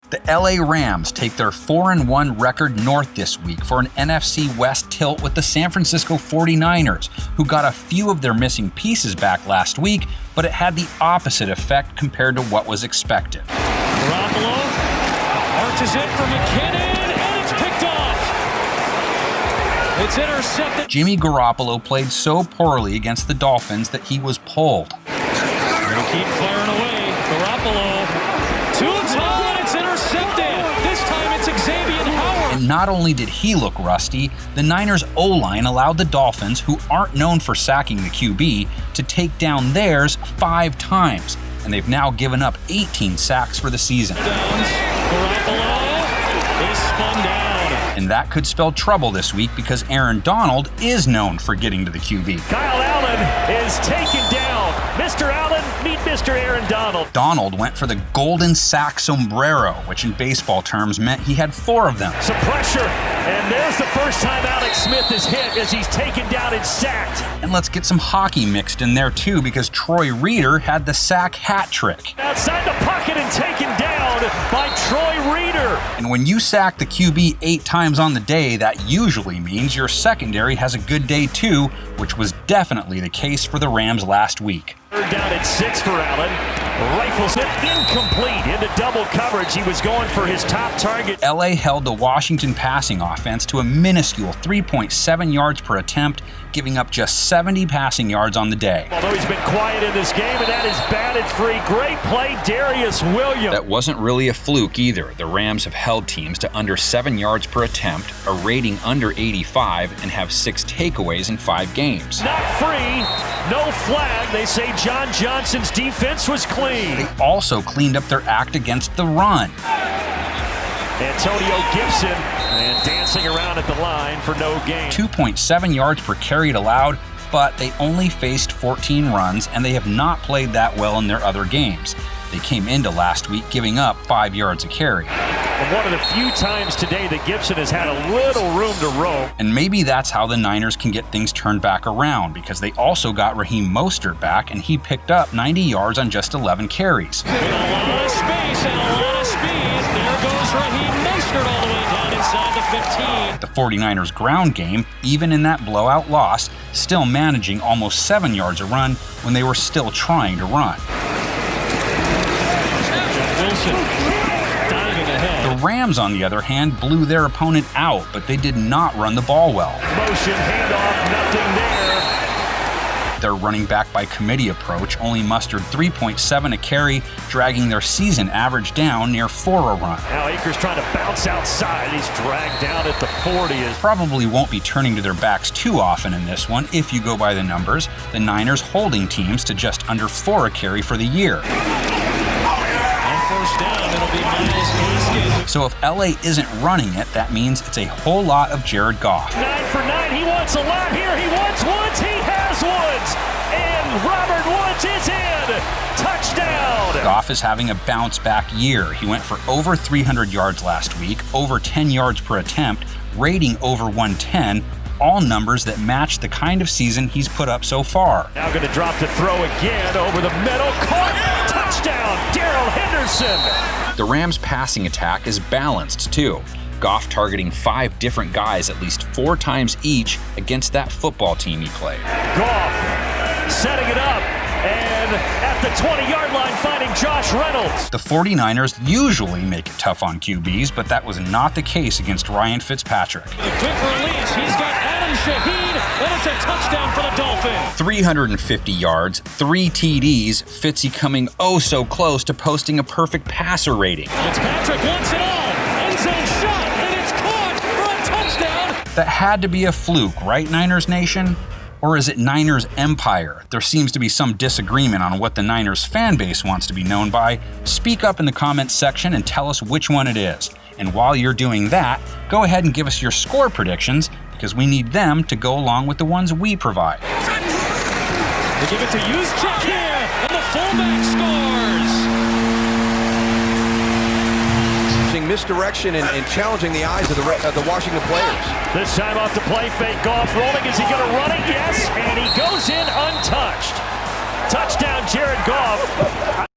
The LA Rams take their 4-1 record north this week for an NFC West tilt with the San Francisco 49ers, who got a few of their missing pieces back last week, but it had the opposite effect compared to what was expected. Garoppolo arches it for McKinnon, and it's picked off. It's intercepted. Jimmy Garoppolo played so poorly against the Dolphins that he was pulled. They're going to keep firing away. Garoppolo to the top, and it's intercepted. This time it's Xavier Howard. And not only did he look rusty, the Niners' O-line allowed the Dolphins, who aren't known for sacking the QB, to take down theirs 5 times. And they've now given up 18 sacks for the season. Garoppolo is spun down. And that could spell trouble this week because Aaron Donald is known for getting to the QB. Kyle Allen is taken down. Mr. Allen, meet Mr. Aaron Donald. Donald went for the golden sack sombrero, which in baseball terms meant he had 4 of them. Some pressure, and there's the first time Alex Smith is hit as he's taken down and sacked. And let's get some hockey mixed in there too, because Troy Reeder had the sack hat trick. Outside the pocket and taken down by Troy Reeder. And when you sack the QB 8 times on the day, that usually means your secondary has a good day too, which was definitely the case for the Rams last week. Third down at 6 for Allen. Rifles it incomplete into double coverage. He was going for his top target. LA held the Washington passing offense to a minuscule 3.7 yards per attempt, giving up just 70 passing yards on the day. Although he's been quiet in this game, and that is batted free. Great play, Darius Williams. That wasn't really a fluke either. The Rams have held teams to under 7 yards per attempt, a rating under 85, and have 6 takeaways in 5 games. Not free, no flag. They say John Johnson's defense was clean. They also cleaned up their act against the run. Antonio Gibson and dancing around at the line for no gain. 2.7 yards per carry allowed, but they only faced 14 runs, and they have not played that well in their other games. They came into last week giving up 5 yards a carry. And one of the few times today that Gibson has had a little room to roam. And maybe that's how the Niners can get things turned back around, because they also got Raheem Mostert back, and he picked up 90 yards on just 11 carries. With a lot of space and a lot of speed, there goes Raheem Mostert all the way down inside the 15. The 49ers' ground game, even in that blowout loss, still managing almost 7 yards a run when they were still trying to run. Wilson diving ahead. The Rams, on the other hand, blew their opponent out, but they did not run the ball well. Motion, handoff, nothing there. Their running back by committee approach only mustered 3.7 a carry, dragging their season average down near 4 a run. Now Akers trying to bounce outside. He's dragged down at the 40. Probably won't be turning to their backs too often in this one if you go by the numbers. The Niners holding teams to just under 4 a carry for the year. First down, it'll be Miles Haskins. So if LA isn't running it, that means it's a whole lot of Jared Goff. 9 for 9, he wants a lot here. He wants Woods, he has Woods. And Robert Woods is in. Touchdown. Goff is having a bounce back year. He went for over 300 yards last week, over 10 yards per attempt, rating over 110, all numbers that match the kind of season he's put up so far. Now going to drop to throw again over the middle. Caught. Touchdown, Darrell Henderson. The Rams' passing attack is balanced too. Goff targeting 5 different guys at least 4 times each against that football team he played. Goff setting it up, and at the 20-yard line finding Josh Reynolds. The 49ers usually make it tough on QBs, but that was not the case against R.Fitzpatrick. The quick release, he's got Adam Shaheen, and it's a touchdown for the Dolphins. 350 yards, 3 TDs, Fitzy coming oh so close to posting a perfect passer rating. Fitzpatrick wants it all. End zone shot, and it's caught for a touchdown. That had to be a fluke, right, Niners Nation? Or is it Niners Empire? There seems to be some disagreement on what the Niners fan base wants to be known by. Speak up in the comments section and tell us which one it is. And while you're doing that, go ahead and give us your score predictions, because we need them to go along with the ones we provide. They give it to Juszczyk here, and the fullback scores. Misdirection and challenging the eyes of the Washington players. This time off the play fake. Goff rolling. Is he going to run it? Yes, and he goes in untouched. Touchdown, Jared Goff.